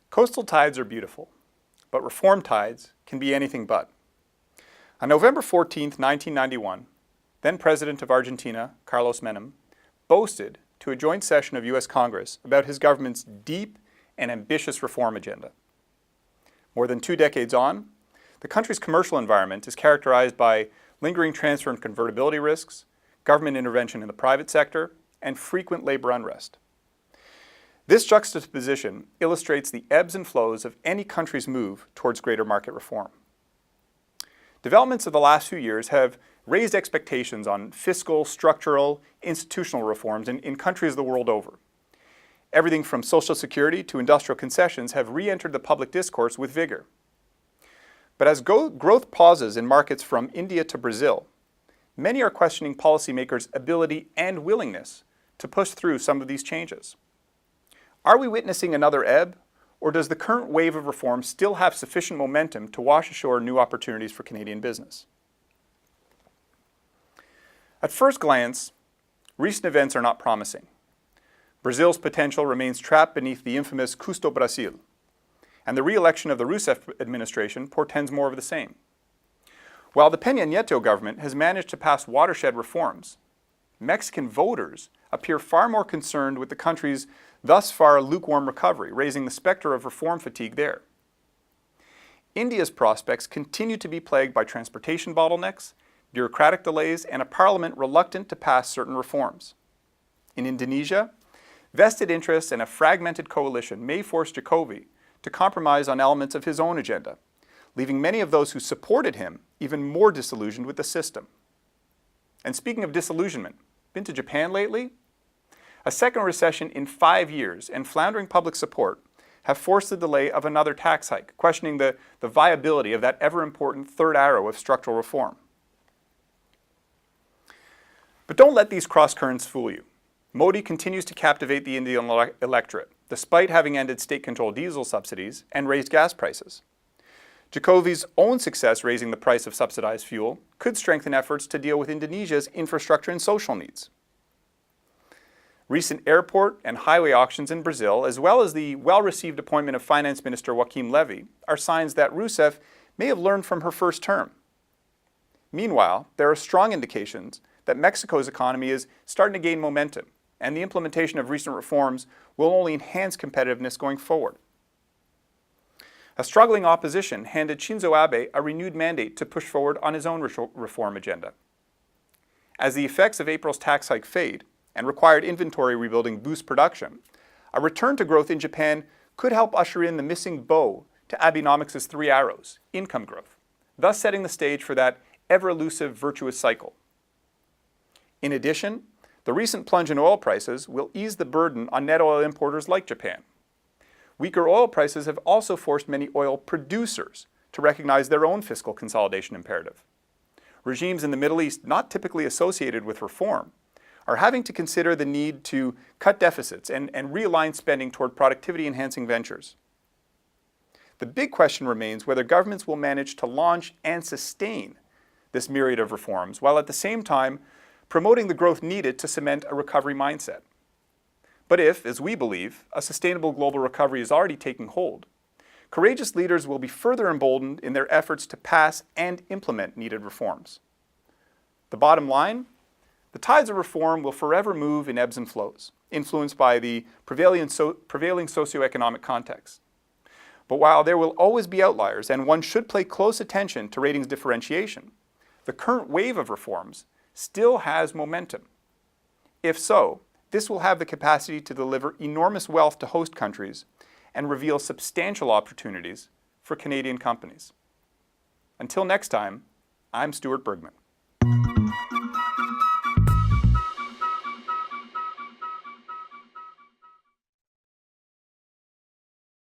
Coastal tides are beautiful, but reform tides can be anything but. On November 14, 1991, then President of Argentina, Carlos Menem, boasted to a joint session of U.S. Congress about his government's deep and ambitious reform agenda. More than 2 decades on, the country's commercial environment is characterized by lingering transfer and convertibility risks, government intervention in the private sector, and frequent labor unrest. This juxtaposition illustrates the ebbs and flows of any country's move towards greater market reform. Developments of the last few years have raised expectations on fiscal, structural, institutional reforms in countries the world over. Everything from Social Security to industrial concessions have re-entered the public discourse with vigor. But as growth pauses in markets from India to Brazil, many are questioning policymakers' ability and willingness to push through some of these changes. Are we witnessing another ebb, or does the current wave of reform still have sufficient momentum to wash ashore new opportunities for Canadian business? At first glance, recent events are not promising. Brazil's potential remains trapped beneath the infamous Custo Brasil, and the re-election of the Rousseff administration portends more of the same. While the Peña Nieto government has managed to pass watershed reforms, Mexican voters appear far more concerned with the country's thus far lukewarm recovery, raising the specter of reform fatigue there. India's prospects continue to be plagued by transportation bottlenecks, bureaucratic delays, and a parliament reluctant to pass certain reforms. In Indonesia, vested interests and a fragmented coalition may force Jokowi to compromise on elements of his own agenda, leaving many of those who supported him even more disillusioned with the system. And speaking of disillusionment, been to Japan lately? A second recession in 5 years and floundering public support have forced the delay of another tax hike, questioning the viability of that ever-important third arrow of structural reform. But don't let these cross-currents fool you. Modi continues to captivate the Indian electorate, despite having ended state-controlled diesel subsidies and raised gas prices. Jokowi's own success raising the price of subsidized fuel could strengthen efforts to deal with Indonesia's infrastructure and social needs. Recent airport and highway auctions in Brazil, as well as the well-received appointment of Finance Minister Joaquim Levy, are signs that Rousseff may have learned from her first term. Meanwhile, there are strong indications that Mexico's economy is starting to gain momentum, and the implementation of recent reforms will only enhance competitiveness going forward. A struggling opposition handed Shinzo Abe a renewed mandate to push forward on his own reform agenda. As the effects of April's tax hike fade and required inventory rebuilding boost production, a return to growth in Japan could help usher in the missing bow to Abenomics' 3 arrows, income growth, thus setting the stage for that ever-elusive virtuous cycle. In addition, the recent plunge in oil prices will ease the burden on net oil importers like Japan. Weaker oil prices have also forced many oil producers to recognize their own fiscal consolidation imperative. Regimes in the Middle East not typically associated with reform are having to consider the need to cut deficits and realign spending toward productivity-enhancing ventures. The big question remains whether governments will manage to launch and sustain this myriad of reforms, while at the same time promoting the growth needed to cement a recovery mindset. But if, as we believe, a sustainable global recovery is already taking hold, courageous leaders will be further emboldened in their efforts to pass and implement needed reforms. The bottom line? The tides of reform will forever move in ebbs and flows, influenced by the prevailing socioeconomic context. But while there will always be outliers, and one should pay close attention to ratings differentiation, the current wave of reforms still has momentum. If so, this will have the capacity to deliver enormous wealth to host countries and reveal substantial opportunities for Canadian companies. Until next time, I'm Stuart Bergman.